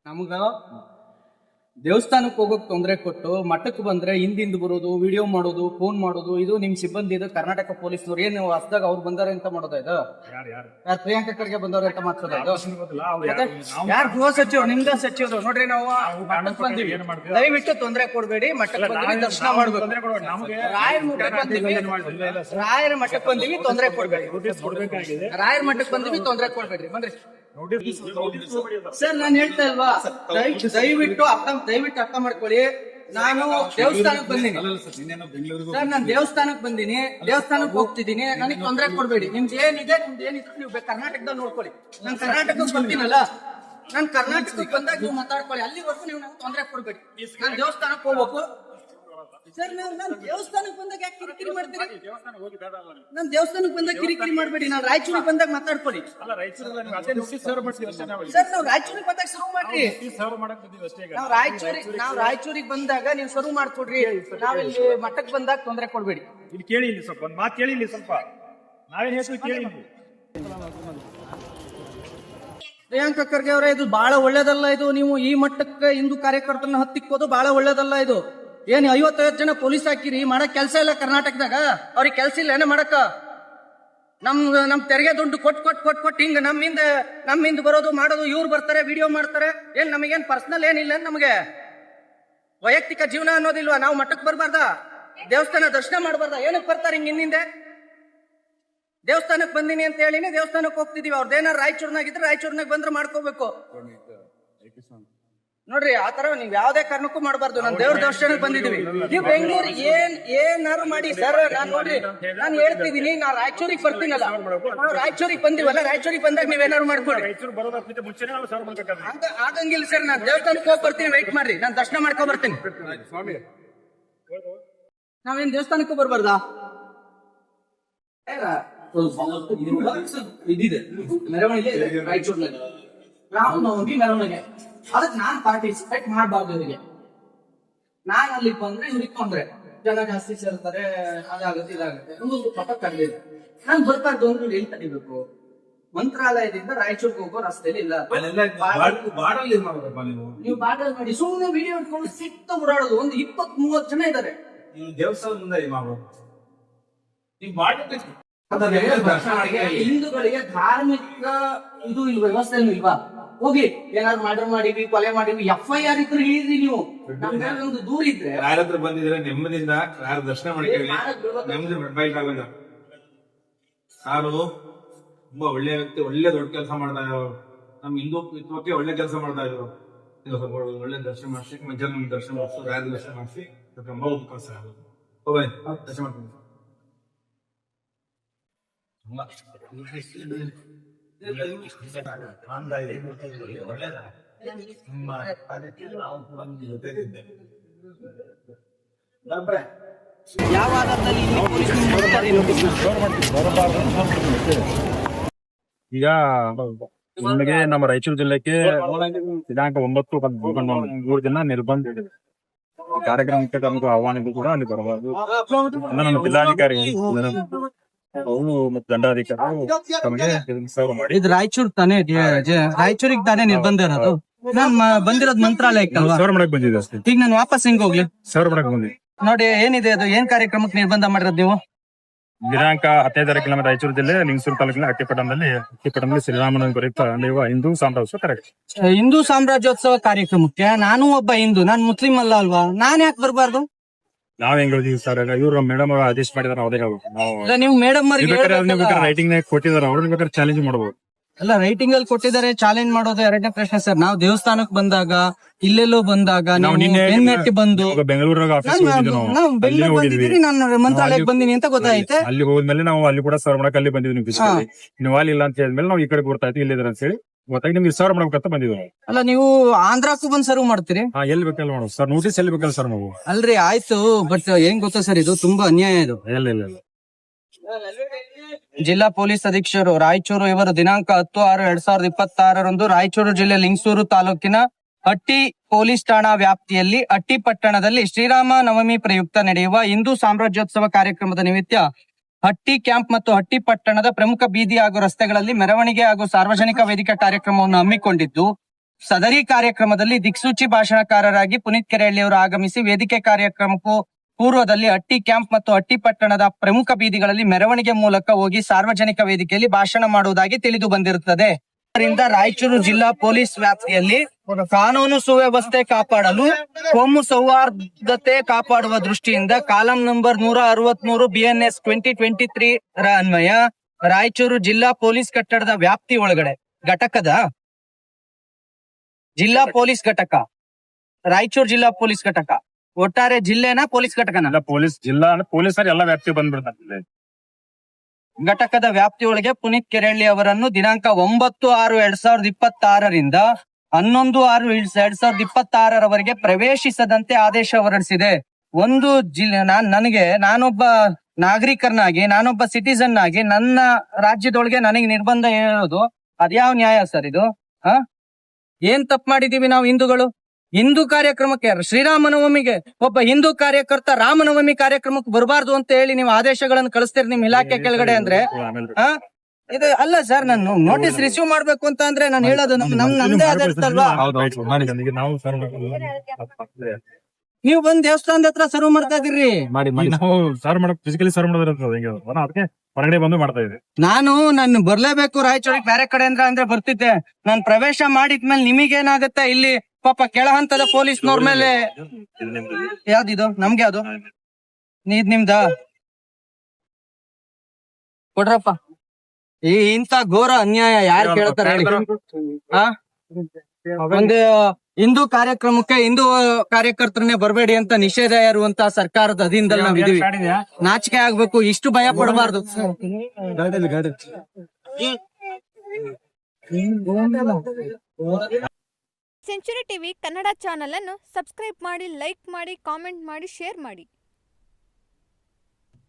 ನಮಗ ದೇವಸ್ಥಾನಕ್ಕೆ ಹೋಗೋಕ್ ತೊಂದರೆ ಕೊಟ್ಟು ಮಠಕ್ಕೆ ಬಂದ್ರೆ ಹಿಂದಿಂದ ಬರೋದು, ವಿಡಿಯೋ ಮಾಡೋದು, ಫೋನ್ ಮಾಡೋದು, ಇದು ನಿಮ್ ಸಿಬ್ಬಂದಿ ಇದು ಕರ್ನಾಟಕ ಪೊಲೀಸ್ನವ್ರು ಏನು ಹೊಸದಾಗ ಅವ್ರು ಬಂದಾರೆ ಅಂತ ಮಾಡೋದ ಇದು? ಯಾರು ಪ್ರಿಯಾಂಕಾ ಖರ್ಗೆ ಬಂದವ್ರೆ ಅಂತ ಮಾಡ್ಸೋದ ಇದು? ಯಾರು ಗೃಹ ಸಚಿವರು? ನಿಮ್ದ ಸಚಿವರು ನೋಡ್ರಿ. ನಾವು ಮಠಕ್ಕೆ ಬಂದಿವಿ, ದಯವಿಟ್ಟು ತೊಂದರೆ ಕೊಡ್ಬೇಡಿ. ಮಠಕ್ಕೆ ಬಂದಿವಿ, ದರ್ಶನ ಮಾಡ್ಬೇಕು. ರಾಯರ ಮಠಕ್ಕೆ ಬಂದಿವಿ, ರಾಯರ ಮಠಕ್ಕೆ ಬಂದಿವಿ, ತೊಂದರೆ ಕೊಡ್ಬೇಡಿ. ರಾಯರ ಮಠಕ್ಕೆ ಬಂದಿವಿ, ತೊಂದರೆ ಕೊಡ್ಬೇಡ್ರಿ. ಬನ್ರಿ ಸರ್, ನಾನು ಹೇಳ್ತಾ ಇಲ್ವಾ, ದಯವಿಟ್ಟು ಅರ್ಥ ಮಾಡ್ಕೊಳ್ಳಿ. ನಾನು ದೇವಸ್ಥಾನಕ್ಕೆ ಬಂದೀನಿ ಸರ್, ನಾನು ದೇವಸ್ಥಾನಕ್ಕೆ ಬಂದೀನಿ, ದೇವಸ್ಥಾನಕ್ಕೆ ಹೋಗ್ತಿದ್ದೀನಿ. ನನಗೆ ತೊಂದರೆ ಕೊಡ್ಬೇಡಿ. ನಿಮ್ದು ಏನಿದೆ ನೀವು ಕರ್ನಾಟಕದಲ್ಲಿ ನೋಡ್ಕೊಳ್ಳಿ. ನಾನು ಕರ್ನಾಟಕಕ್ಕೆ ಬರ್ತೀನಲ್ಲ, ನಾನು ಕರ್ನಾಟಕಕ್ಕೆ ಬಂದಾಗ ನೀವು ಮಾತಾಡ್ಕೊಳ್ಳಿ. ಅಲ್ಲಿವರೆಗೂ ನೀವು ನಂಗೆ ತೊಂದರೆ ಕೊಡ್ಬೇಡಿ. ನಾನು ದೇವಸ್ಥಾನಕ್ಕೆ ಹೋಗ್ಬೇಕು ಸರ್. ನಾನು ದೇವಸ್ಥಾನಕ್ಕೆ ಬಂದಾಗ ಯಾಕೆ ಕಿರಿಕಿರಿ ಮಾಡ್ತೀರಿ? ನಾನು ದೇವಸ್ಥಾನಕ್ಕೆ ಬಂದಾಗ ಕಿರಿಕಿರಿ ಮಾಡ್ಬೇಡಿ. ನಾನು ರಾಯಚೂರಿಗೆ ಬಂದಾಗ ಮಾತಾಡ್ಕೊಳ್ಳಿ ಸರ್. ನಾವು ರಾಯಚೂರಿಗೆ ಬಂದಾಗ ಶುರು ಮಾಡ್ರಿ. ನಾವು ರಾಯಚೂರಿಗೆ ಬಂದಾಗ ನೀವು ಶುರು ಮಾಡ್ಕೊಡ್ರಿ. ನಾವಿಲ್ಲಿ ಮಠಕ್ಕೆ ಬಂದಾಗ ತೊಂದರೆ ಕೊಡ್ಬೇಡಿ. ಇಲ್ಲಿ ಕೇಳಿ, ಇಲ್ಲಿ ಸ್ವಲ್ಪ ಒಂದು ಮಾತು ಕೇಳಿ, ಇಲ್ಲಿ ಸ್ವಲ್ಪ ನಾವೇನ್ ಹೇಳ್ತೀವಿ ಕೇಳಿ. ಪ್ರಿಯಾಂಕಾ ಖರ್ಗೆ ಅವರೇ, ಇದು ಬಹಳ ಒಳ್ಳೇದಲ್ಲ. ಇದು ನೀವು ಈ ಮಟ್ಟಕ್ಕೆ ಹಿಂದೂ ಕಾರ್ಯಕರ್ತರನ್ನ ಹತ್ತಿಕ್ಕೋದು ಬಹಳ ಒಳ್ಳೇದಲ್ಲ. ಇದು ಏನ್ 50 ಜನ ಪೊಲೀಸ್ ಹಾಕಿರಿ, ಮಾಡಕ್ ಕೆಲಸ ಇಲ್ಲ ಕರ್ನಾಟಕದಾಗ. ಅವ್ರಿಗೆ ಕೆಲಸ ಇಲ್ಲ ಏನ ಮಾಡಕ? ನಮ್ ತೆರಿಗೆ ದುಡ್ಡು ಕೊಟ್ಟು ಹಿಂಗ ನಮ್ಮಿಂದ ಬರೋದು ಮಾಡೋದು. ಇವ್ರು ಬರ್ತಾರೆ, ವಿಡಿಯೋ ಮಾಡ್ತಾರೆ. ಏನ್ ನಮಗೇನ್ ಪರ್ಸನಲ್ ಏನಿಲ್ಲ? ನಮಗೆ ವೈಯಕ್ತಿಕ ಜೀವನ ಅನ್ನೋದಿಲ್ವಾ? ನಾವು ಮಠಕ್ಕೆ ಬರ್ಬಾರ್ದ? ದೇವಸ್ಥಾನ ದರ್ಶನ ಮಾಡಬಾರ್ದ? ಏನಕ್ಕೆ ಬರ್ತಾರೆ ಹಿಂಗ ಹಿಂದೆ? ದೇವಸ್ಥಾನಕ್ಕೆ ಬಂದಿನಿ ಅಂತ ಹೇಳಿನಿ, ದೇವಸ್ಥಾನಕ್ಕೆ ಹೋಗ್ತಿದೀವಿ. ಅವ್ರದ್ದೇನಾರು ರಾಯಚೂರ್ನಾಗಿದ್ರೆ ರಾಯಚೂರ್ನಾಗ ಬಂದ್ರೆ ಮಾಡ್ಕೋಬೇಕು ನೋಡ್ರಿ. ಆತರ ನೀವ್ ಯಾವ್ದೇ ಕಾರಣಕ್ಕೂ ಮಾಡಬಾರ್ದು. ನಾನು ದೇವ್ರ ದರ್ಶನಕ್ಕೆ ಬಂದಿದೀವಿ. ನೀವು ಬೆಂಗಳೂರು ಏನಾರು ಮಾಡಿ ಸರ್. ನಾನ್ ನೋಡ್ರಿ, ನಾನು ಹೇಳ್ತಿದೀನಿ, ನಾ ರಾಯಚೂರಿಗೆ ಬರ್ತೀನಲ್ಲ, ನಾವು ರಾಯಚೂರಿಗೆ ಬಂದಿವಲ್ಲ, ರಾಯಚೂರಿಗೆ ಬಂದಾಗ ನೀವೇನಾರು ಮಾಡ್ಕೊಡಿ. ಆಗಂಗಿಲ್ಲ ಸರ್. ನಾನು ದೇವಸ್ಥಾನಕ್ಕೆ ಹೋಗಿ ಬರ್ತೀನಿ, ವೆಯ್ಟ್ ಮಾಡ್ರಿ. ನಾನು ದರ್ಶನ ಮಾಡ್ಕೊಂಡ್ ಬರ್ತೀನಿ. ನಾವೇನ್ ದೇವಸ್ಥಾನಕ್ಕೂ ಬರ್ಬಾರ್ದಾ? ಇದಿದೆ ಮೆರವಣಿಗೆ ರಾಯಚೂರ್ನಲ್ಲಿ, ರಾಮನವಮಿ ಮೆರವಣಿಗೆ. ಅದಕ್ಕೆ ನಾನ್ ಪಾರ್ಟಿಸಿಪೇಟ್ ಮಾಡಬಾರ್ದು. ಇವರಿಗೆ ನಾನ್ ಅಲ್ಲಿ ಬಂದ್ರೆ ಇವ್ರಿಗೆ ತೊಂದ್ರೆ, ಜನ ಜಾಸ್ತಿ ಸೇರ್ತಾರೆ, ಅದಾಗುತ್ತೆ ಇದಾಗುತ್ತೆ. ಒಂದು ಪಟ ಕಡ್ದಿದೆ. ನಾನ್ ಬರ್ಬಾರ್ದು ಅಂದ್ರೆ ಎಲ್ಲಿ ತಡಿಬೇಕು? ಮಂತ್ರಾಲಯದಿಂದ ರಾಯಚೂರ್ಗೆ ಹೋಗೋ ರಸ್ತೆಯಲ್ಲಿ ಇಲ್ಲ. ನೀವು ಬಾಡಲ್ ಮಾಡಿ ಸುಮ್ಮನೆ ವಿಡಿಯೋ ಇಟ್ಕೊಂಡು ಸಿಕ್ತ ಓಡಾಡೋದು. ಒಂದು 20-30 ಜನ ಇದ್ದಾರೆ ದೇವಸ್ಥಾನ ಮುಂದೆ. ಹಿಂದೂಗಳಿಗೆ ಧಾರ್ಮಿಕ ಇದು ಇಲ್ವಾ, ವ್ಯವಸ್ಥೆ ಇಲ್ವಾ? ಹೋಗಿ ಏನಾದ್ರು ಮರ್ಡರ್ ಮಾಡಿವಿ, ಕೊಲೆ ಮಾಡಿವಿ, FIR ಇದ್ರೆ ಹೇಳಿದ್ರಿ ನೀವು. ಒಂದು ದೂರ ಇದ್ರೆ ಯಾರ ಹತ್ರ ಬಂದಿದ್ರೆ ನೆಮ್ಮದಿಯಿಂದ ಯಾರು ದರ್ಶನ ಮಾಡ್ತೀವಿ, ನೆಮ್ಮದಿ ಬೈಕ್ ಆಗೋದ. ಸಾರು ತುಂಬಾ ಒಳ್ಳೆ ವ್ಯಕ್ತಿ, ಒಳ್ಳೆ ದೊಡ್ಡ ಕೆಲಸ ಮಾಡ್ತಾ ಇದ್ರು. ನಮ್ ಹಿಂದುತ್ವಕ್ಕೆ ಒಳ್ಳೆ ಕೆಲಸ ಮಾಡ್ತಾ ಇದ್ರು. ಒಳ್ಳೆ ದರ್ಶನ ಮಾಡಿಸಿ, ಮಧ್ಯಾಹ್ನ ದರ್ಶನ ಮಾಡಿಸಿ, ರಾಯರ ದರ್ಶನ ಮಾಡಿಸಿ, ತುಂಬಾ ಉಪಕಾಸ ದರ್ಶನ ಮಾಡ್ತೀನಿ. ಯಾವ ಆಧಾರದಲ್ಲಿ ಈಗ ನಿಮಗೆ ನಮ್ಮ ರಾಯಚೂರು ಜಿಲ್ಲೆಗೆ ದಿನಾಂಕ 9-3 ದಿನ ನಿರ್ಬಂಧ ಇದೆ. ಕಾರ್ಯಕ್ರಮಕ್ಕೆ ತಮಗೆ ಆಹ್ವಾನಿಗೂ ಕೂಡ ಅಲ್ಲಿ ಬರಬಾರದು. ನಮ್ಮ ಜಿಲ್ಲಾಧಿಕಾರಿ ಅವರು ಮತ್ತು ದಂಡಾಧಿಕಾರಿ ತಮಗೆ ಸರ್ವ್ ಮಾಡಿ. ಇದು ರಾಯಚೂರ್ ತಾನೇ, ರಾಯಚೂರಿಗೆ ತಾನೇ ನಿರ್ಬಂಧ ಇರೋದು. ನಾನ್ ಬಂದಿರೋದು ಮಂತ್ರಾಲಯಕ್ಕೆ ಅಲ್ವಾ? ಸರ್ವ್ ಮಾಡಕ್ ಬಂದಿದೆ ಅಷ್ಟೇ. ಈಗ ನಾನು ವಾಪಸ್ ಹೆಂಗ್ ಹೋಗ್ಲಿ? ಸರ್ವ್ ಮಾಡಕ್ ಬಂದಿದೆ ನೋಡಿ. ಏನಿದೆ ಅದು? ಏನ್ ಕಾರ್ಯಕ್ರಮಕ್ಕೆ ನಿರ್ಬಂಧ ಮಾಡಿರೋದು ನೀವು? ದಿನಾಂಕ 15 ತಾರೀಕಿನ ನಮ್ಮ ರಾಯಚೂರು ಜಿಲ್ಲೆ ಲಿಂಗಸೂರು ತಾಲೂಕಿನ ಹಟ್ಟಿಪಟ್ಟಣದಲ್ಲಿ ಶ್ರೀರಾಮನವಮಿ ಪ್ರಯುಕ್ತ ನಡೆಯುವ ಹಿಂದೂ ಸಾಮ್ರಾಜ್ಯೋತ್ಸವ ಕಾರ್ಯಕ್ರಮ. ಹಿಂದೂ ಸಾಮ್ರಾಜ್ಯೋತ್ಸವ ಕಾರ್ಯಕ್ರಮಕ್ಕೆ ನಾನು ಒಬ್ಬ ಹಿಂದೂ, ನಾನ್ ಮುಸ್ಲಿಂ ಅಲ್ಲ ಅಲ್ವಾ? ನಾನ್ ಯಾಕೆ ಬರ್ಬಾರ್ದು? ನಾವ್ ಹೆಂಗ್ ಹೇಳ್ತೀವಿ ಸರ್, ಇವ್ರು ಮೇಡಮ್ ಅವರು ಆದೇಶ ಮಾಡಿದಾರೆ, ಅವರೇ ಹೇಳ್ಬೇಕು. ನಾವು ನೀವು ಮೇಡಮ್ ರೈಟಿಂಗ್ ನಾಗ ಕೊಟ್ಟಿದಾರೆ, ಅವ್ರನ್ನ ಬೇಕಾದ್ರೆ ಚಾಲೆಂಜ್ ಮಾಡಬಹುದು. ಅಲ್ಲ, ರೈಟಿಂಗ್ ಅಲ್ಲಿ ಕೊಟ್ಟಿದ್ದಾರೆ, ಚಾಲೆಂಜ್ ಮಾಡೋದು ಎರಡನೇ ಪ್ರಶ್ನೆ ಸರ್. ನಾವು ದೇವಸ್ಥಾನಕ್ಕೆ ಬಂದಾಗ, ಇಲ್ಲೆಲ್ಲೋ ಬಂದಾಗ, ಬೆನ್ನಟ್ಟಿ ಬಂದು ಬೆಂಗಳೂರಾಗ ನಾವು ಬೆಂಗಳೂರು ಬಂದಿದ್ದೀರಿ, ನಾನು ಮಂತ್ರಾಲಯಕ್ಕೆ ಬಂದಿನಿ ಅಂತ ಗೊತ್ತಾಯ್ತು. ಅಲ್ಲಿ ಹೋದ್ಮೇಲೆ ನಾವು ಅಲ್ಲಿ ಕೂಡ ಸರ್ವ್ ಮಾಡಕ್ ಅಲ್ಲಿ ಬಂದಿದ್ವಿ. ನೀವು ಅಲ್ಲಿ ಇಲ್ಲ ಅಂತ ಹೇಳಿದ್ಮೇಲೆ ನಾವು ಈ ಕಡೆ ಗೊತ್ತಾಯ್ತು ಇಲ್ಲಿದ್ರೆ ಅಂತ ಹೇಳಿ ಗೊತ್ತಾಗಿ ನಿಮ್ಗೆ ಸರ್ವ್ ಮಾಡ್ಬೇಕಂತ ಬಂದಿದ್ವಿ. ಅಲ್ಲ, ನೀವು ಆಂಧ್ರಕ್ಕೂ ಬಂದ್ ಸರ್ವ್ ಮಾಡ್ತೀರಿ? ಎಲ್ಲಿ ಬೇಕಲ್ಲ ಮಾಡೋದು ಸರ್, ನೋಟಿಸ್ ಎಲ್ಲಿ ಬೇಕಲ್ಲ ಸರ್ ನಾವು. ಅಲ್ರಿ, ಆಯ್ತು, ಬಟ್ ಏನ್ ಗೊತ್ತಾ ಸರ್, ಇದು ತುಂಬಾ ಅನ್ಯಾಯ. ಇದು ಇಲ್ಲ ಜಿಲ್ಲಾ ಪೊಲೀಸ್ ಅಧೀಕ್ಷರು ರಾಯಚೂರು ಇವರು ದಿನಾಂಕ 10/6/2026 ರಾಯಚೂರು ಜಿಲ್ಲೆ ಲಿಂಗಸೂರು ತಾಲೂಕಿನ ಹಟ್ಟಿ ಪೊಲೀಸ್ ಠಾಣಾ ವ್ಯಾಪ್ತಿಯಲ್ಲಿ ಹಟ್ಟಿ ಪಟ್ಟಣದಲ್ಲಿ ಶ್ರೀರಾಮ ನವಮಿ ಪ್ರಯುಕ್ತ ನಡೆಯುವ ಹಿಂದೂ ಸಾಮ್ರಾಜ್ಯೋತ್ಸವ ಕಾರ್ಯಕ್ರಮದ ನಿಮಿತ್ತ ಹಟ್ಟಿ ಕ್ಯಾಂಪ್ ಮತ್ತು ಹಟ್ಟಿ ಪಟ್ಟಣದ ಪ್ರಮುಖ ಬೀದಿ ಹಾಗೂ ರಸ್ತೆಗಳಲ್ಲಿ ಮೆರವಣಿಗೆ ಹಾಗೂ ಸಾರ್ವಜನಿಕ ವೇದಿಕೆ ಕಾರ್ಯಕ್ರಮವನ್ನು ಹಮ್ಮಿಕೊಂಡಿದ್ದು, ಸದರಿ ಕಾರ್ಯಕ್ರಮದಲ್ಲಿ ದಿಕ್ಸೂಚಿ ಭಾಷಣಕಾರರಾಗಿ ಪುನೀತ್ ಕೆರೆಹಳ್ಳಿ ಅವರು ಆಗಮಿಸಿ ವೇದಿಕೆ ಕಾರ್ಯಕ್ರಮಕ್ಕೂ ಪೂರ್ವದಲ್ಲಿ ಹಟ್ಟಿ ಕ್ಯಾಂಪ್ ಮತ್ತು ಹಟ್ಟಿ ಪಟ್ಟಣದ ಪ್ರಮುಖ ಬೀದಿಗಳಲ್ಲಿ ಮೆರವಣಿಗೆ ಮೂಲಕ ಹೋಗಿ ಸಾರ್ವಜನಿಕ ವೇದಿಕೆಯಲ್ಲಿ ಭಾಷಣ ಮಾಡುವುದಾಗಿ ತಿಳಿದು ಬಂದಿರುತ್ತದೆ. ಇದರಿಂದ ರಾಯಚೂರು ಜಿಲ್ಲಾ ಪೊಲೀಸ್ ವ್ಯಾಪ್ತಿಯಲ್ಲಿ ಕಾನೂನು ಸುವ್ಯವಸ್ಥೆ ಕಾಪಾಡಲು ಕೋಮು ಸೌಹಾರ್ದತೆ ಕಾಪಾಡುವ ದೃಷ್ಟಿಯಿಂದ ಕಾಲಂ ನಂಬರ್ 163 BNS 2023 ರ ಅನ್ವಯ ರಾಯಚೂರು ಜಿಲ್ಲಾ ಪೊಲೀಸ್ ಕಟ್ಟಡದ ವ್ಯಾಪ್ತಿ ಒಳಗಡೆ ಘಟಕದ ಜಿಲ್ಲಾ ಪೊಲೀಸ್ ಘಟಕ, ರಾಯಚೂರು ಜಿಲ್ಲಾ ಪೊಲೀಸ್ ಘಟಕ, ಒಟ್ಟಾರೆ ಜಿಲ್ಲೆನ ಪೊಲೀಸ್ ಘಟಕನ ಎಲ್ಲ ಪೊಲೀಸ್ ಜಿಲ್ಲಾ ಪೊಲೀಸರು ಎಲ್ಲ ವ್ಯಾಪ್ತಿ ಬಂದ್ಬಿಡ್ತಾರೆ. ಘಟಕದ ವ್ಯಾಪ್ತಿಯೊಳಗೆ ಪುನೀತ್ ಕೆರೆಹಳ್ಳಿ ಅವರನ್ನು ದಿನಾಂಕ 9/6/2026 11/6/2026 ರವರೆಗೆ ಪ್ರವೇಶಿಸದಂತೆ ಆದೇಶ ಹೊರಡಿಸಿದೆ. ಒಂದು ಜಿಲ್ಲೆ ನಾನೊಬ್ಬ ನಾಗರಿಕರನಾಗಿ, ನಾನೊಬ್ಬ ಸಿಟಿಸನ್ ಆಗಿ ನನ್ನ ರಾಜ್ಯದೊಳಗೆ ನನಗೆ ನಿರ್ಬಂಧ ಹೇಳೋದು ಅದ್ಯಾವ ನ್ಯಾಯ ಸರ್ ಇದು? ಏನ್ ತಪ್ಪು ಮಾಡಿದೀವಿ ನಾವು ಹಿಂದೂಗಳು? ಹಿಂದೂ ಕಾರ್ಯಕ್ರಮಕ್ಕೆ, ಶ್ರೀರಾಮನವಮಿಗೆ ಒಬ್ಬ ಹಿಂದೂ ಕಾರ್ಯಕರ್ತ ರಾಮನವಮಿ ಕಾರ್ಯಕ್ರಮಕ್ಕೆ ಬರಬಾರ್ದು ಅಂತ ಹೇಳಿ ನೀವು ಆದೇಶಗಳನ್ನು ಕಳಿಸ್ತೀರಿ ನಿಮ್ ಇಲಾಖೆ ಕೆಳಗಡೆ ಅಂದ್ರೆ ಇದು ಅಲ್ಲ ಸರ್. ನಾನು ನೋಟಿಸ್ ರಿಸೀವ್ ಮಾಡ್ಬೇಕು ಅಂತ ಅಂದ್ರೆ ನಾನು ಹೇಳೋದು ನಮ್ದೇ ಆದಲ್ವಾ? ನೀವು ಬಂದ್ ದೇವಸ್ಥಾನದ ಹತ್ರ ಸರ್ವ್ ಮಾಡ್ತಾ ಇದೀರಿ. ನಾವು ಸರ್ವ್ ಮಾಡಕ್ ಫಿಸಿಕಲಿ ಸರ್ವ್ ಮಾಡೋದಿರ್ತದೆ, ಅದಕ್ಕೆ ಹೊರಗಡೆ ಬಂದು ಮಾಡ್ತಾ ಇದ್ವಿ. ನಾನು ಬರ್ಲೇಬೇಕು ರಾಯಚೂರಿಗೆ, ಬೇರೆ ಕಡೆ ಅಂದ್ರೆ ಬರ್ತಿದ್ದೆ. ನಾನು ಪ್ರವೇಶ ಮಾಡಿದ್ಮೇಲೆ ನಿಮಗೇನಾಗತ್ತೆ ಇಲ್ಲಿ? ಪಾಪ ಕೆಳ ಹಂತದ ಪೊಲೀಸ್ನವ್ರ ಮೇಲೆ ಯಾವ್ದಿದು? ನಮ್ಗೆ ಯಾವ್ದು? ಇದ್ ನಿಮ್ದ? ಕೊಡ್ರಪ್ಪ. ಇಂತ ಘೋರ ಅನ್ಯಾಯ ಯಾರು ಕೇಳ್ತಾರೆ ಹೇಳಿ? ಒಂದು ಹಿಂದೂ ಕಾರ್ಯಕ್ರಮಕ್ಕೆ ಹಿಂದೂ ಕಾರ್ಯಕರ್ತರನ್ನೇ ಬರಬೇಡಿ ಅಂತ ನಿಷೇಧ ಇರುವಂತ ಸರ್ಕಾರದ ಅಧೀನದಲ್ಲಿ ನಾವಿದೀವಿ. ನಾಚಿಕೆ ಆಗ್ಬೇಕು, ಇಷ್ಟು ಭಯ ಪಡಬಾರ್ದು. ಸೆಂಚುರಿ ಟಿವಿ ಕನ್ನಡ ಚಾನೆಲ್ ಅನ್ನು ಸಬ್ಸ್ಕ್ರೈಬ್ ಮಾಡಿ, ಲೈಕ್ ಮಾಡಿ, ಕಾಮೆಂಟ್ ಮಾಡಿ, ಶೇರ್ ಮಾಡಿ.